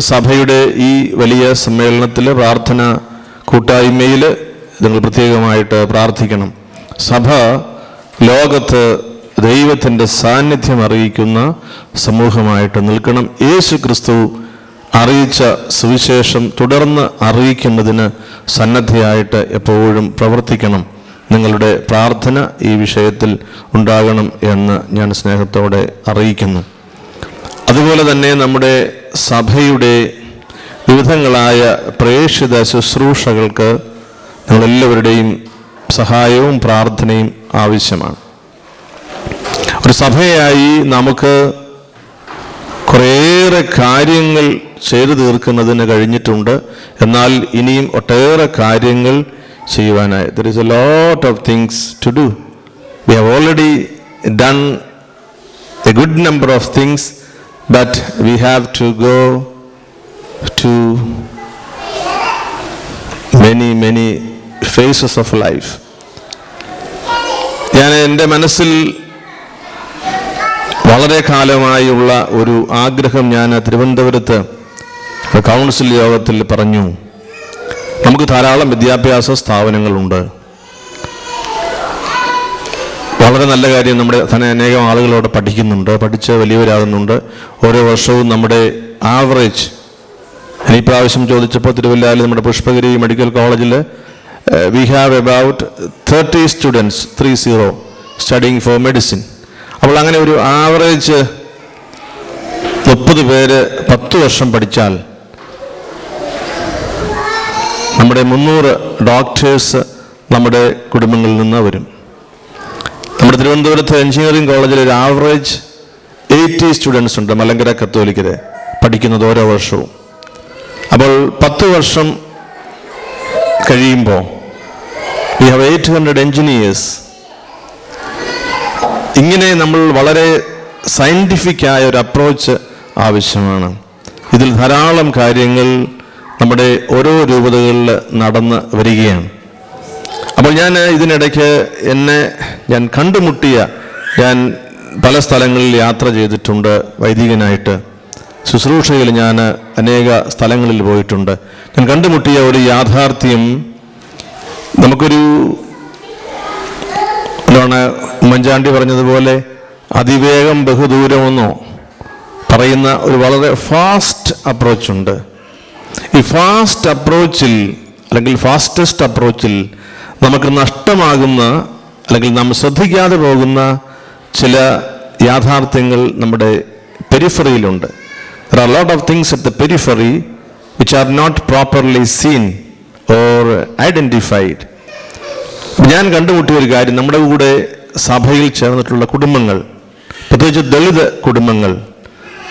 സഭയുടെ ഈ വലിയ സമ്മേളനത്തിൽ പ്രാർത്ഥന കൂട്ടായ്മയിൽ നിങ്ങൾ പ്രത്യേകമായിട്ട് പ്രാർത്ഥിക്കണം. സഭ ലോകത്ത് ദൈവത്തിൻ്റെ സാന്നിധ്യം അറിയിക്കുന്ന സമൂഹമായിട്ട് നിൽക്കണം. യേശു ക്രിസ്തു അറിയിച്ച സുവിശേഷം തുടർന്ന് അറിയിക്കുന്നതിന് സന്നദ്ധയായിട്ട് എപ്പോഴും പ്രവർത്തിക്കണം. നിങ്ങളുടെ പ്രാർത്ഥന ഈ വിഷയത്തിൽ ഉണ്ടാകണം എന്ന് ഞാൻ സ്നേഹത്തോടെ അറിയിക്കുന്നു. അതുപോലെ തന്നെ നമ്മുടെ സഭയുടെ വിവിധങ്ങളായ പ്രേക്ഷിത ശുശ്രൂഷകൾക്ക് നമ്മളെല്ലാവരുടെയും സഹായവും പ്രാർത്ഥനയും ആവശ്യമാണ്. ഒരു സഭയായി നമുക്ക് കുറേയേറെ കാര്യങ്ങൾ ചെയ്തു തീർക്കുന്നതിന് കഴിഞ്ഞിട്ടുണ്ട്. എന്നാൽ ഇനിയും ഒട്ടേറെ കാര്യങ്ങൾ ചെയ്യുവാനായി. There is a lot of things to do. We have already done a good number of things, but we have to go to many phases of life. ഞാൻ എൻ്റെ മനസ്സിൽ വളരെ കാലമായുള്ള ഒരു ആഗ്രഹം ഞാൻ തിരുവനന്തപുരത്ത് കൗൺസിൽ യോഗത്തിൽ പറഞ്ഞു. നമുക്ക് ധാരാളം വിദ്യാഭ്യാസ സ്ഥാപനങ്ങളുണ്ട്. വളരെ നല്ല കാര്യം. നമ്മുടെ തന്നെ അനേകം ആളുകളോട് പഠിക്കുന്നുണ്ട്, പഠിച്ച് വലിയവരാകുന്നുണ്ട്. ഓരോ വർഷവും നമ്മുടെ ആവറേജ്, ഈ പ്രാവശ്യം ചോദിച്ചപ്പോൾ തിരുവല്ലയിൽ നമ്മുടെ പുഷ്പഗിരി മെഡിക്കൽ കോളേജിൽ we have about 30 students 30 studying for medicine. അപ്പോൾ അങ്ങനെ ഒരു ആവറേജ് 30 പേര് 10 വർഷം പഠിച്ചാൽ നമ്മുടെ 300 ഡോക്ടേഴ്സ് നമ്മുടെ കുടുംബങ്ങളിൽ നിന്ന് വരും. നമ്മുടെ തിരുവനന്തപുരത്ത് എഞ്ചിനീയറിംഗ് കോളേജിൽ ഒരു ആവറേജ് 80 സ്റ്റുഡൻസ് ഉണ്ട്, മലങ്കര കത്തോലിക്കര് പഠിക്കുന്നത് ഓരോ വർഷവും. അപ്പോൾ 10 വർഷം കഴിയുമ്പോൾ we have 800 engineers. ഇങ്ങനെ നമ്മൾ വളരെ സയൻറ്റിഫിക്കായ ഒരു അപ്രോച്ച് ആവശ്യമാണ്. ഇതിൽ ധാരാളം കാര്യങ്ങൾ നമ്മുടെ ഓരോ രൂപതകളിൽ നടന്ന് വരികയാണ്. അപ്പോൾ ഞാൻ ഇതിനിടയ്ക്ക് ഞാൻ കണ്ടുമുട്ടിയ, ഞാൻ പല സ്ഥലങ്ങളിൽ യാത്ര ചെയ്തിട്ടുണ്ട് വൈദികനായിട്ട്. ശുശ്രൂഷയിൽ ഞാൻ അനേക സ്ഥലങ്ങളിൽ പോയിട്ടുണ്ട്. ഞാൻ കണ്ടുമുട്ടിയ ഒരു യാഥാർത്ഥ്യം, നമുക്കൊരു എന്താണ് ഉമ്മൻചാണ്ടി പറഞ്ഞതുപോലെ അതിവേഗം ബഹുദൂരമെന്നോ പറയുന്ന ഒരു വളരെ ഫാസ്റ്റ് അപ്രോച്ചുണ്ട്. ഈ ഫാസ്റ്റ് അപ്രോച്ചിൽ അല്ലെങ്കിൽ ഫാസ്റ്റസ്റ്റ് അപ്രോച്ചിൽ നമുക്ക് നഷ്ടമാകുന്ന അല്ലെങ്കിൽ നാം ശ്രദ്ധിക്കാതെ പോകുന്ന ചില യാഥാർത്ഥ്യങ്ങൾ നമ്മുടെ പെരിഫറിയിലുണ്ട്. There are a lot of things at the periphery which are not properly seen or identified. ഞാൻ കണ്ടുമുട്ടിയ ഒരു കാര്യം, നമ്മുടെ കൂടെ സഭയിൽ ചേർന്നിട്ടുള്ള കുടുംബങ്ങൾ, പ്രത്യേകിച്ച് ദളിത് കുടുംബങ്ങൾ,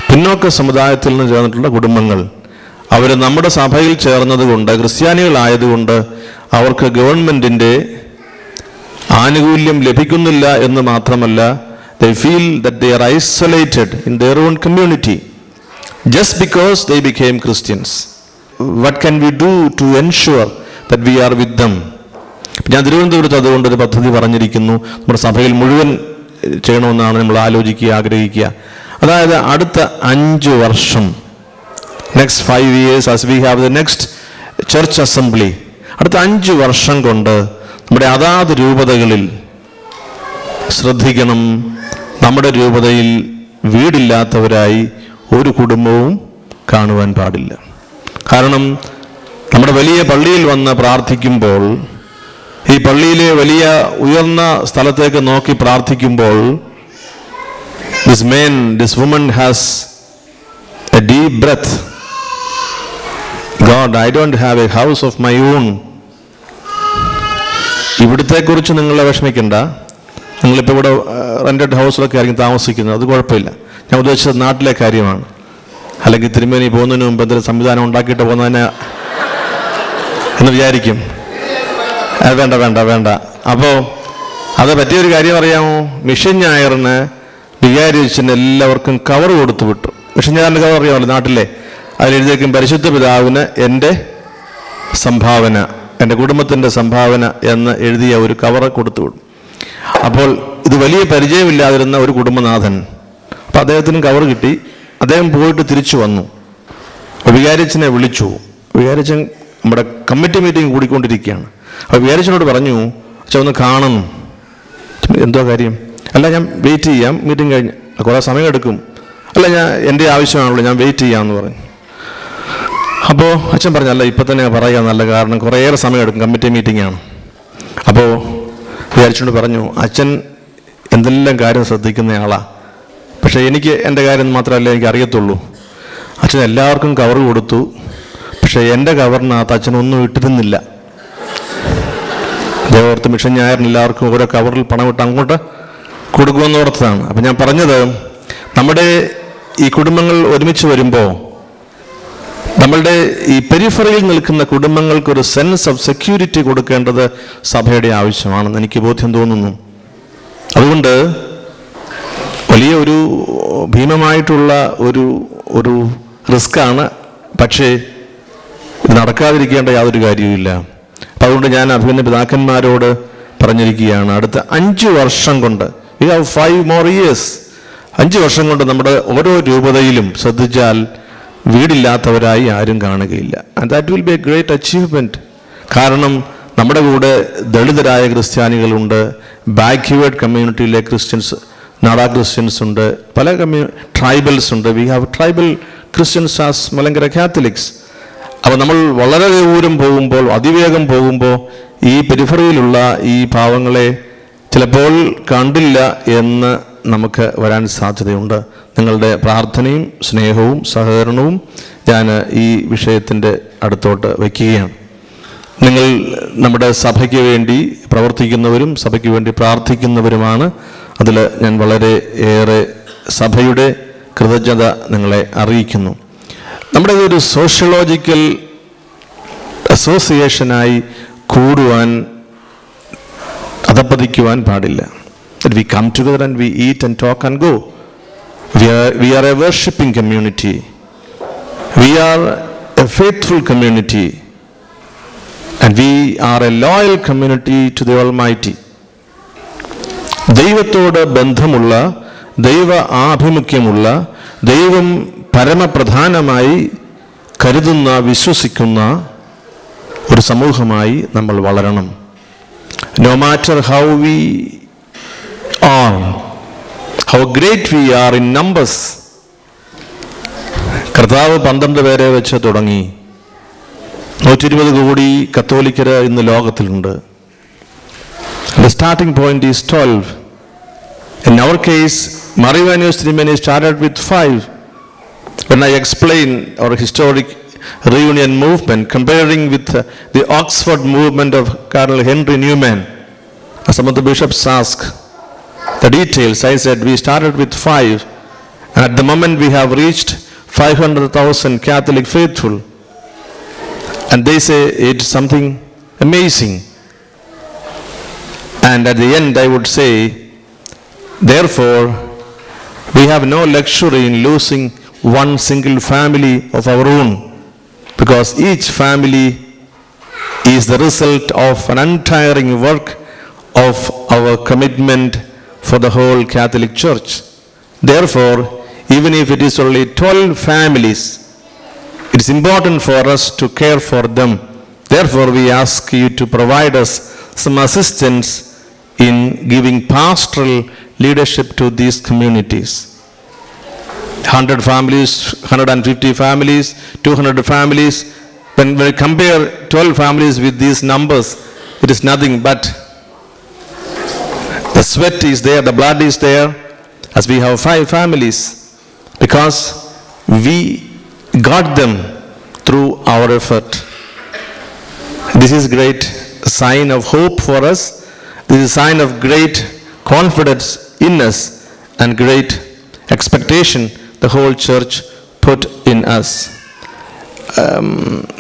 പിന്നോക്ക സമുദായത്തിൽ നിന്ന് ചേർന്നിട്ടുള്ള കുടുംബങ്ങൾ, അവർ നമ്മുടെ സഭയിൽ ചേർന്നതുകൊണ്ട്, ക്രിസ്ത്യാനികളായതുകൊണ്ട് അവർക്ക് ഗവൺമെൻറ്റിൻ്റെ ആനുകൂല്യം ലഭിക്കുന്നില്ല എന്ന് മാത്രമല്ല, they feel that they are isolated in their own community just because they became Christians. What can we do to ensure that we are with them? ഞാൻ തിരുവനന്തപുരത്ത് അതുകൊണ്ടൊരു പദ്ധതി പറഞ്ഞിരിക്കുന്നു. നമ്മുടെ സഭയിൽ മുഴുവൻ ചെയ്യണമെന്നാണ് നമ്മൾ ആഗ്രഹിക്കുക. അതായത് അടുത്ത 5 വർഷം, next 5 years as we have the next church assembly, അടുത്ത 5 വർഷം കൊണ്ട് നമ്മുടെ അതാത് രൂപതകളിൽ ശ്രദ്ധിക്കണം. നമ്മുടെ രൂപതയിൽ വീടില്ലാത്തവരായി ഒരു കുടുംബവും കാണുവാൻ പാടില്ല. കാരണം നമ്മുടെ വലിയ പള്ളിയിൽ വന്ന് പ്രാർത്ഥിക്കുമ്പോൾ, ഈ പള്ളിയിലെ വലിയ ഉയർന്ന സ്ഥലത്തേക്ക് നോക്കി പ്രാർത്ഥിക്കുമ്പോൾ, this woman has a deep breath. God, I don't have a house of my own. ഇവിടുത്തെ കുറിച്ച് നിങ്ങൾ വിഷമിക്കണ്ട. നിങ്ങളിപ്പോൾ ഇവിടെ റെൻറ്റഡ് ഹൗസിലൊക്കെ ആയിരിക്കും താമസിക്കുന്നത്, അത് കുഴപ്പമില്ല. ഞാൻ ഉദ്ദേശിച്ചത് നാട്ടിലെ കാര്യമാണ്. അല്ലെങ്കിൽ തിരുമേനി പോകുന്നതിന് മുമ്പ് എന്തെങ്കിലും സംവിധാനം ഉണ്ടാക്കിയിട്ട് പോകുന്നതിന് എന്ന് വിചാരിക്കും. വേണ്ട. അപ്പോൾ അത് പറ്റിയൊരു കാര്യം അറിയാമോ? മിഷൻ ഞായറിന് വികാരിച്ചിന് എല്ലാവർക്കും കവർ കൊടുത്തു വിട്ടു. മിഷൻ ഞായറിന് കവർ അറിയാമല്ലോ നാട്ടിലെ. അതിലെഴുതിയേക്കും പരിശുദ്ധ പിതാവിന് എൻ്റെ സംഭാവന, എൻ്റെ കുടുംബത്തിൻ്റെ സംഭാവന എന്ന് എഴുതിയ ഒരു കവർ കൊടുത്തു വിടും. അപ്പോൾ ഇത് വലിയ പരിചയമില്ലാതിരുന്ന ഒരു കുടുംബനാഥൻ, അപ്പോൾ അദ്ദേഹത്തിനും കവർ കിട്ടി. അദ്ദേഹം പോയിട്ട് തിരിച്ചു വന്നു. വികാരിച്ചനെ വിളിച്ചു. വികാരിച്ചൻ നമ്മുടെ കമ്മിറ്റി മീറ്റിംഗ് കൂടിക്കൊണ്ടിരിക്കുകയാണ്. അപ്പോൾ വികാരിച്ചനോട് പറഞ്ഞു, അച്ഛൻ ഒന്ന് കാണണം. എന്തോ കാര്യം? അല്ല, ഞാൻ വെയിറ്റ് ചെയ്യാം, മീറ്റിംഗ് കഴിഞ്ഞ് കുറേ സമയം എടുക്കും. അല്ല, എൻ്റെ ആവശ്യമാണല്ലോ, ഞാൻ വെയിറ്റ് ചെയ്യാമെന്ന് പറഞ്ഞു. അപ്പോൾ അച്ഛൻ പറഞ്ഞു, അല്ല ഇപ്പം തന്നെ പറയുക നല്ല, കാരണം കുറേയേറെ സമയം എടുക്കും, കമ്മിറ്റി മീറ്റിംഗാണ്. അപ്പോൾ വിചാരിച്ചുകൊണ്ട് പറഞ്ഞു, അച്ഛൻ എന്തെല്ലാം കാര്യം ശ്രദ്ധിക്കുന്ന ആളാണ്, പക്ഷേ എനിക്ക് എൻ്റെ കാര്യം മാത്രമല്ല എനിക്ക് അറിയത്തുള്ളൂ. അച്ഛൻ എല്ലാവർക്കും കവർ കൊടുത്തു, പക്ഷേ എൻ്റെ കവറിനകത്ത് അച്ഛനൊന്നും ഇട്ടിരുന്നില്ല. ദേവോർത്ത് മിഷൻ ഞായറിന് എല്ലാവർക്കും ഓരോ കവറിൽ പണം ഇട്ട് അങ്ങോട്ട് കൊടുക്കുമെന്ന് ഓർത്തതാണ്. അപ്പം ഞാൻ പറഞ്ഞത്, നമ്മുടെ ഈ കുടുംബങ്ങൾ ഒരുമിച്ച് വരുമ്പോൾ നമ്മളുടെ ഈ പെരിഫറിയിൽ നിൽക്കുന്ന കുടുംബങ്ങൾക്കൊരു സെൻസ് ഓഫ് സെക്യൂരിറ്റി കൊടുക്കേണ്ടത് സഭയുടെ ആവശ്യമാണെന്ന് എനിക്ക് ബോധ്യം തോന്നുന്നു. അതുകൊണ്ട് വലിയ ഒരു ഭീമമായിട്ടുള്ള ഒരു റിസ്ക്കാണ്, പക്ഷേ ഇത് നടക്കാതിരിക്കേണ്ട യാതൊരു കാര്യവുമില്ല. അപ്പം അതുകൊണ്ട് ഞാൻ അഭിനന്ദ പിതാക്കന്മാരോട് പറഞ്ഞിരിക്കുകയാണ്, അടുത്ത 5 വർഷം കൊണ്ട്, വി ഹാവ് 5 more years, 5 വർഷം കൊണ്ട് നമ്മുടെ ഓരോ രൂപതയിലും ശ്രദ്ധിച്ചാൽ വീടില്ലാത്തവരായി ആരും കാണുകയില്ല. And that will be A great achievement. കാരണം നമ്മുടെ കൂടെ ദളിതരായ ക്രിസ്ത്യാനികളുണ്ട്, ബാക്ക്വേർഡ് കമ്മ്യൂണിറ്റിയിലെ ക്രിസ്ത്യൻസ്, നാടാ ക്രിസ്ത്യൻസ് ഉണ്ട്, പല ട്രൈബൽസ് ഉണ്ട്. We have tribal Christians as Malankara Catholics. അപ്പോൾ നമ്മൾ വളരെ ദൂരം പോകുമ്പോൾ, അതിവേഗം പോകുമ്പോൾ ഈ പെരിഫറിയിലുള്ള ഈ പാവങ്ങളെ ചിലപ്പോൾ കണ്ടില്ല എന്ന് നമുക്ക് വരാൻ സാധ്യതയുണ്ട്. നിങ്ങളുടെ പ്രാർത്ഥനയും സ്നേഹവും സഹകരണവും ഞാൻ ഈ വിഷയത്തിൻ്റെ അടുത്തോട്ട് വയ്ക്കുകയാണ്. നിങ്ങൾ നമ്മുടെ സഭയ്ക്ക് വേണ്ടി പ്രവർത്തിക്കുന്നവരും സഭയ്ക്ക് വേണ്ടി പ്രാർത്ഥിക്കുന്നവരുമാണ്. അതിൽ ഞാൻ വളരെ ഏറെ സഭയുടെ കൃതജ്ഞത നിങ്ങളെ അറിയിക്കുന്നു. നമ്മുടെ ഒരു സോഷ്യോളജിക്കൽ അസോസിയേഷനായി കൂടുവാൻ, അധപ്പതിക്കുവാൻ പാടില്ല. That we come together and we eat and talk and go. We are a worshipping community. We are a faithful community. And we are a loyal community to the Almighty. ദൈവത്തോട് ബന്ധമുള്ള, ദൈവ ആഭിമുഖ്യമുള്ള, ദൈവം പരമപ്രധാനമായി കരുതുന്ന, വിശ്വസിക്കുന്ന ഒരു സമൂഹമായി നമ്മൾ വളരണം. No matter how we are, how great we are in numbers. കർത്താവ് 12 പേരെ വെച്ച് തുടങ്ങി. 120 കോടി കത്തോലിക്കര് ഇന്ന് ലോകത്തിലുണ്ട്. The starting point is 12. In our case, Marivanus Trimeni started with 5. When I explain our historic reunion movement, comparing with the Oxford movement of Cardinal Henry Newman, some of the bishops ask the details. I said we started with 5, and at the moment we have reached 500,000 Catholic faithful, and they say it's something amazing. And at the end I would say, therefore we have no luxury in losing one single family of our own, because each family is the result of an untiring work of our commitment for the whole Catholic Church. Therefore, even if it is only 12 families, it is important for us to care for them. Therefore, we ask you to provide us some assistance in giving pastoral leadership to these communities. 100 families, 150 families, 200 families. When we compare 12 families with these numbers, it is nothing but the sweat is there, the blood is there, as we have 5 families, because we got them through our effort. This is great sign of hope for us. This is a sign of great confidence in us and great expectation the whole church put in us.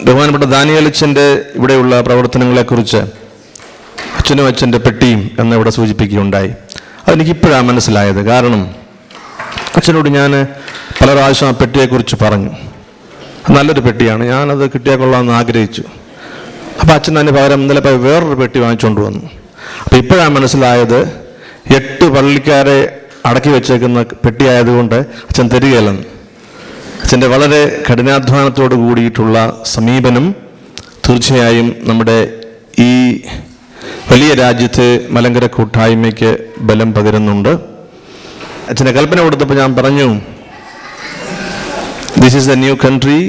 ബഹുമാനപ്പെട്ട Daniel അച്ഛൻ്റെ ഇവിടെയുള്ള പ്രവർത്തനങ്ങളെക്കുറിച്ച് അച്ഛനും അച്ഛൻ്റെ പെട്ടിയും എന്നിവിടെ സൂചിപ്പിക്കുകയുണ്ടായി. അതെനിക്കിപ്പോഴാണ് മനസ്സിലായത്. കാരണം അച്ഛനോട് ഞാൻ പല പ്രാവശ്യം ആ പെട്ടിയെക്കുറിച്ച് പറഞ്ഞു. നല്ലൊരു പെട്ടിയാണ്, ഞാനത് കിട്ടിയാൽ കൊള്ളാമെന്ന് ആഗ്രഹിച്ചു. അപ്പോൾ അച്ഛൻ അതിന് പകരം ഇന്നലെ വേറൊരു പെട്ടി വാങ്ങിച്ചുകൊണ്ട് വന്നു. അപ്പോൾ ഇപ്പോഴാണ് മനസ്സിലായത്, 8 പള്ളിക്കാരെ അടക്കി വെച്ചേക്കുന്ന പെട്ടിയായതുകൊണ്ട് അച്ഛൻ തരികയില്ലെന്ന്. അച്ഛൻ്റെ വളരെ കഠിനാധ്വാനത്തോട് കൂടിയിട്ടുള്ള സമീപനം തീർച്ചയായും നമ്മുടെ ഈ വലിയ രാജ്യത്തെ മലങ്കര കൂട്ടായ്മയ്ക്ക് ബലം പകരുന്നുണ്ട്. അച്ഛനെ കൽപ്പന കൊടുത്തപ്പോൾ ഞാൻ പറഞ്ഞു, this is a new country,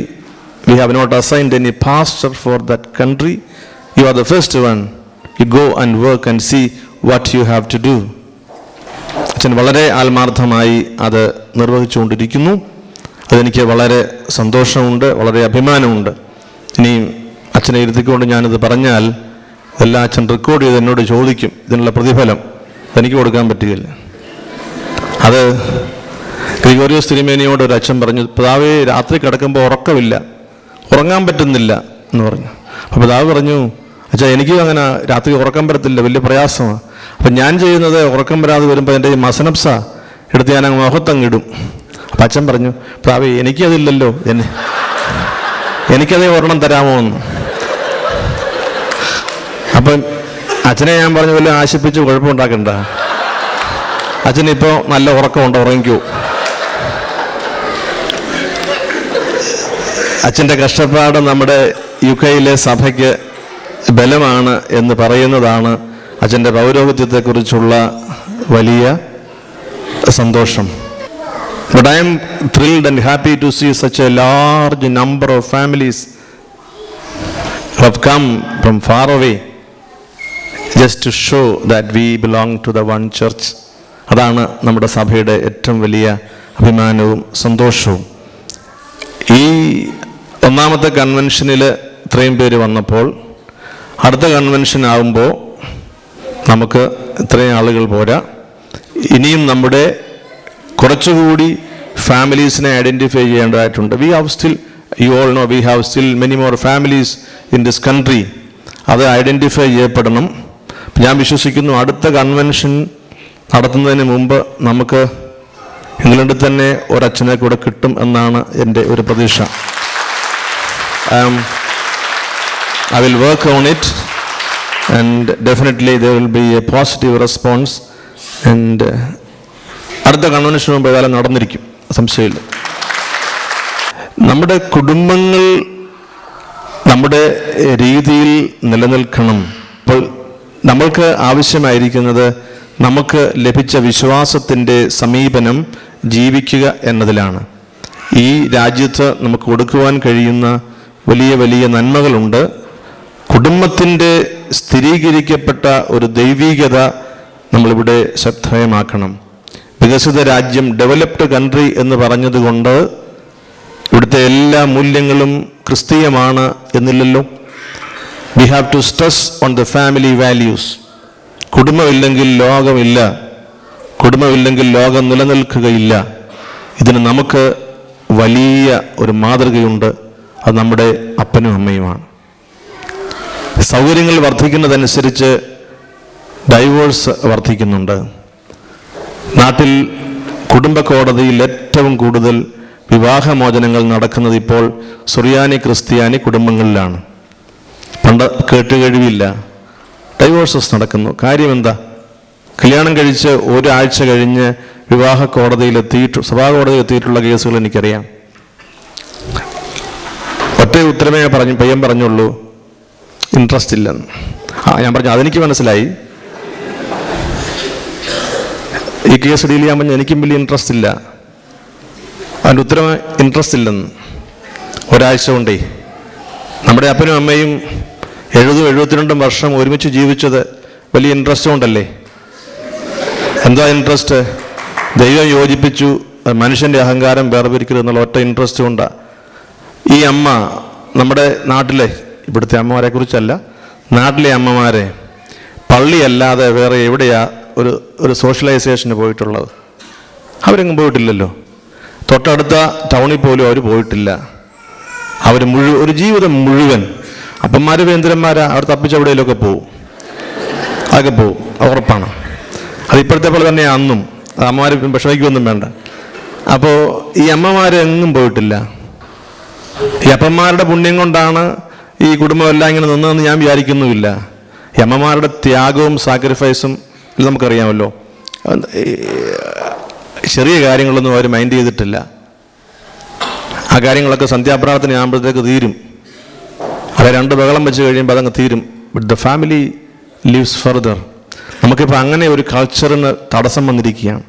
we have not assigned any pastor for that country, you are the first one, you go and work and see what you have to do. അച്ഛൻ വളരെ ആത്മാർത്ഥമായി അത് നിർവഹിച്ചുകൊണ്ടിരിക്കുന്നു. അതെനിക്ക് വളരെ സന്തോഷമുണ്ട്, വളരെ അഭിമാനമുണ്ട്. ഇനിയും അച്ഛനെ ഇരുത്തിക്കൊണ്ട് ഞാനിത് പറഞ്ഞാൽ എല്ലാം അച്ഛൻ റെക്കോർഡ് ചെയ്ത് എന്നോട് ചോദിക്കും, ഇതിനുള്ള പ്രതിഫലം എനിക്ക് കൊടുക്കാൻ പറ്റുകയില്ല. അത് ഗ്രിഗോറിയോസ് തിരുമേനിയോട് ഒരു അച്ഛൻ പറഞ്ഞു, പിതാവേ രാത്രി കിടക്കുമ്പോൾ ഉറക്കമില്ല, ഉറങ്ങാൻ പറ്റുന്നില്ല എന്ന് പറഞ്ഞു. അപ്പോൾ പിതാവ് പറഞ്ഞു, അച്ഛാ എനിക്കും അങ്ങനെ രാത്രി ഉറക്കം വരത്തില്ല, വലിയ പ്രയാസമാണ്. അപ്പം ഞാൻ ചെയ്യുന്നത് ഉറക്കം വരാതെ വരുമ്പോൾ എൻ്റെ ഈ മസനപ്സ എടുത്ത് ഞാൻ അങ്ങ് മുഖത്തങ്ങിടും. അപ്പം അച്ഛൻ പറഞ്ഞു, പിതാവേ എനിക്കതില്ലല്ലോ, എനിക്കതേ ഒരെണ്ണം തരാമോ എന്ന്. അപ്പം അച്ഛനെ ഞാൻ പറഞ്ഞു, വല്ല ആശിപ്പിച്ച് കുഴപ്പമുണ്ടാക്കണ്ട, അച്ഛനിപ്പോൾ നല്ല ഉറക്കമുണ്ട്, ഉറങ്ങിക്കോ. അച്ഛൻ്റെ കഷ്ടപ്പാട് നമ്മുടെ UK സഭയ്ക്ക് ബലമാണ് എന്ന് പറയുന്നതാണ് അച്ഛൻ്റെ പൗരോഹിത്യത്തെക്കുറിച്ചുള്ള വലിയ സന്തോഷം. But I am thrilled and happy to see such a large number of families who have come from far away just to show that we belong to the one church. അതാണ് നമ്മുടെ സഭയുടെ ഏറ്റവും വലിയ അഭിമാനവും സന്തോഷവും. ഈ ഒന്നാമത്തെ കൺവെൻഷനിൽ ഇത്രയും പേര് വന്നപ്പോൾ അടുത്ത കൺവെൻഷൻ ആകുമ്പോൾ നമുക്ക് ഇത്രയും ആളുകൾ പോരാ. ഇനിയും നമ്മുടെ കുറച്ചുകൂടി ഫാമിലീസിനെ ഐഡൻറ്റിഫൈ ചെയ്യേണ്ടതായിട്ടുണ്ട്. We have still, you all no, we have still many more families in this country. അത് ഐഡൻറ്റിഫൈ ചെയ്യപ്പെടണം. ഞാൻ വിശ്വസിക്കുന്നു അടുത്ത കൺവെൻഷൻ നടത്തുന്നതിന് മുമ്പ് നമുക്ക് ഇംഗ്ലണ്ടിൽ തന്നെ ഒരച്ഛനെ കൂടെ കിട്ടും എന്നാണ് എൻ്റെ ഒരു പ്രതീക്ഷ. I will work on it and definitely there will be a positive response and അടുത്ത കൺവെൻഷന് മുമ്പ് ഏതായാലും നടന്നിരിക്കും, സംശയമില്ല. നമ്മുടെ കുടുംബങ്ങൾ നമ്മുടെ രീതിയിൽ നിലനിൽക്കണം. അപ്പോൾ നമ്മൾക്ക് ആവശ്യമായിരിക്കുന്നത് നമുക്ക് ലഭിച്ച വിശ്വാസത്തിൻ്റെ സമീപനം ജീവിക്കുക എന്നതിലാണ്. ഈ രാജ്യത്ത് നമുക്ക് കൊടുക്കുവാൻ കഴിയുന്ന വലിയ വലിയ നന്മകളുണ്ട്. കുടുംബത്തിൻ്റെ സ്ഥിരീകരിക്കപ്പെട്ട ഒരു ദൈവീകത നമ്മളിവിടെ ശ്രദ്ധേയമാക്കണം. വികസിത രാജ്യം, ഡെവലപ്ഡ് കൺട്രി എന്ന് പറഞ്ഞതുകൊണ്ട് ഇവിടുത്തെ എല്ലാ മൂല്യങ്ങളും ക്രിസ്തീയമാണ് എന്നില്ലല്ലോ. We have to stress on the family values. കുടുംബമില്ലെങ്കിൽ ലോകമില്ല, കുടുംബമില്ലെങ്കിൽ ലോകം നിലനിൽക്കുകയില്ല. ഇതിന് നമുക്ക് വലിയ ഒരു മാതൃകയുണ്ട്, അത് നമ്മുടെ അപ്പനും അമ്മയുമാണ്. സൗകര്യങ്ങൾ വർദ്ധിക്കുന്നതനുസരിച്ച് ഡൈവോഴ്സ് വർദ്ധിക്കുന്നുണ്ട്. നാട്ടിൽ കുടുംബ കോടതിയിൽ ഏറ്റവും കൂടുതൽ വിവാഹമോചനങ്ങൾ നടക്കുന്നത് ഇപ്പോൾ സുറിയാനി ക്രിസ്ത്യാനി കുടുംബങ്ങളിലാണ്. പണ്ട് കേട്ടുകഴിവില്ല, ഡൈവോഴ്സസ് നടക്കുന്നു. കാര്യം എന്താ? കല്യാണം കഴിച്ച് ഒരാഴ്ച കഴിഞ്ഞ് വിവാഹ കോടതിയിലെത്തിയിട്ട് സഭാ കോടതിയിൽ എത്തിയിട്ടുള്ള കേസുകൾ എനിക്കറിയാം. ഒറ്റ ഉത്തരമേ പയ്യൻ പറഞ്ഞുള്ളൂ, ഇൻട്രസ്റ്റ് ഇല്ലെന്ന്. ഞാൻ പറഞ്ഞു അതെനിക്ക് മനസ്സിലായി, ഈ കേസ് ഡീൽ ചെയ്യാൻ പറഞ്ഞാൽ എനിക്കും വലിയ ഇൻട്രസ്റ്റ് ഇല്ല. അതിൻ്റെ ഉത്തരം ഇൻട്രസ്റ്റ് ഇല്ലെന്ന്. ഒരാഴ്ച കൊണ്ടേ നമ്മുടെ അപ്പനും അമ്മയും 70-72 വർഷം ഒരുമിച്ച് ജീവിച്ചത് വലിയ ഇൻട്രസ്റ്റ് കൊണ്ടല്ലേ. എന്താ ഇൻട്രസ്റ്റ്? ദൈവം യോജിപ്പിച്ചു, മനുഷ്യൻ്റെ അഹങ്കാരം വേർപിരിക്കരുത് എന്നുള്ള ഒറ്റ ഇൻട്രസ്റ്റ് കൊണ്ടാണ്. ഈ അമ്മ നമ്മുടെ നാട്ടിലെ, ഇവിടുത്തെ അമ്മമാരെ കുറിച്ചല്ല, നാട്ടിലെ അമ്മമാരെ പള്ളിയല്ലാതെ വേറെ എവിടെയാ ഒരു സോഷ്യലൈസേഷന് പോയിട്ടുള്ളത്? അവരെങ്ങും പോയിട്ടില്ലല്ലോ. തൊട്ടടുത്ത ടൗണിൽ പോലും അവർ പോയിട്ടില്ല. അവർ ഒരു ജീവിതം മുഴുവൻ അപ്പന്മാർ വേന്ദ്രന്മാരാ, അവർ തപ്പിച്ചെവിടെയെങ്കിലുമൊക്കെ പോവും, അതൊക്കെ പോവും, ഉറപ്പാണ്. അത് ഇപ്പോഴത്തെ പോലെ തന്നെ അന്നും അമ്മമാർ വിഷമിക്കൊന്നും വേണ്ട. അപ്പോൾ ഈ അമ്മമാരെങ്ങും പോയിട്ടില്ല. ഈ അപ്പന്മാരുടെ പുണ്യം കൊണ്ടാണ് ഈ കുടുംബം എല്ലാം ഇങ്ങനെ നിന്നതെന്ന് ഞാൻ വിചാരിക്കുന്നുമില്ല. ഈ അമ്മമാരുടെ ത്യാഗവും സാക്രിഫൈസും നമുക്കറിയാമല്ലോ. ചെറിയ കാര്യങ്ങളൊന്നും അവർ മൈൻഡ് ചെയ്തിട്ടില്ല. ആ കാര്യങ്ങളൊക്കെ സന്ധ്യാപ്രാർത്ഥന ആകുമ്പോഴത്തേക്ക് തീരും. അത് 2 ബഹളം വെച്ച് കഴിയുമ്പോൾ അതങ്ങ് തീരും. But the family lives further. നമുക്കിപ്പോൾ അങ്ങനെ ഒരു കൾച്ചറിന് തടസ്സം വന്നിരിക്കുകയാണ്.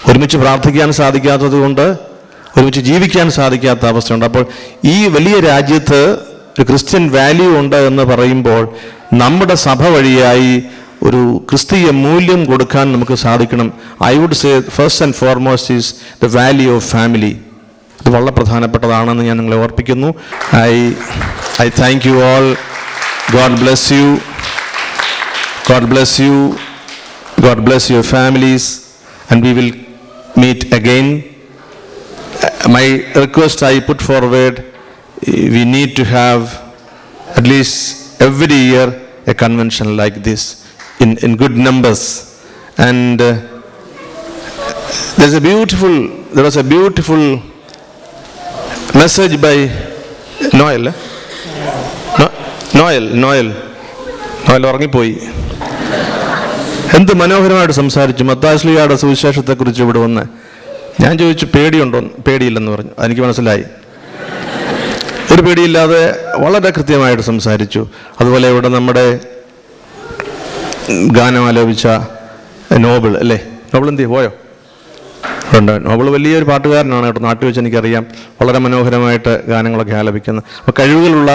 ഒരുമിച്ച് പ്രാർത്ഥിക്കാൻ സാധിക്കാത്തത് കൊണ്ട് ഒരുമിച്ച് ജീവിക്കാൻ സാധിക്കാത്ത അവസ്ഥയുണ്ട്. അപ്പോൾ ഈ വലിയ രാജ്യത്ത് ഒരു ക്രിസ്ത്യൻ വാല്യൂ ഉണ്ട് എന്ന് പറയുമ്പോൾ നമ്മുടെ സഭ വഴിയായി ഒരു ക്രിസ്തീയ മൂല്യം കൊടുക്കാൻ നമുക്ക് സാധിക്കണം. I would say first and foremost is the value of family. ഇത് വളരെ പ്രധാനപ്പെട്ടതാണെന്ന് ഞാൻ നിങ്ങളെ ഓർപ്പിക്കുന്നു. I thank you all. God bless you. God bless you. God bless your families, and we will meet again. My request I put forward, we need to have at least every year a convention like this in good numbers. And there was a beautiful message by Noel ഉറങ്ങിപ്പോയി. എന്ത് മനോഹരമായിട്ട് സംസാരിച്ചു. മത്തായിയുടെ സുവിശേഷത്തെക്കുറിച്ച് ഇവിടെ വന്ന് ഞാൻ ചോദിച്ചു പേടിയുണ്ടോ? പേടിയില്ലെന്ന് പറഞ്ഞു. എനിക്ക് മനസ്സിലായി. ഒരു പേടിയില്ലാതെ വളരെ കൃത്യമായിട്ട് സംസാരിച്ചു. അതുപോലെ ഇവിടെ നമ്മുടെ ഗാനം ആലോപിച്ച നോബിൾ അല്ലേ, നോബിൾ എന്ത് പോയോ? ഉണ്ട്. നോബിൾ വലിയൊരു പാട്ടുകാരനാണ് കേട്ടോ. നാട്ടിൽ വെച്ച് എനിക്കറിയാം. വളരെ മനോഹരമായിട്ട് ഗാനങ്ങളൊക്കെ ആലപിക്കുന്നത്. അപ്പോൾ കഴിവുകളുള്ള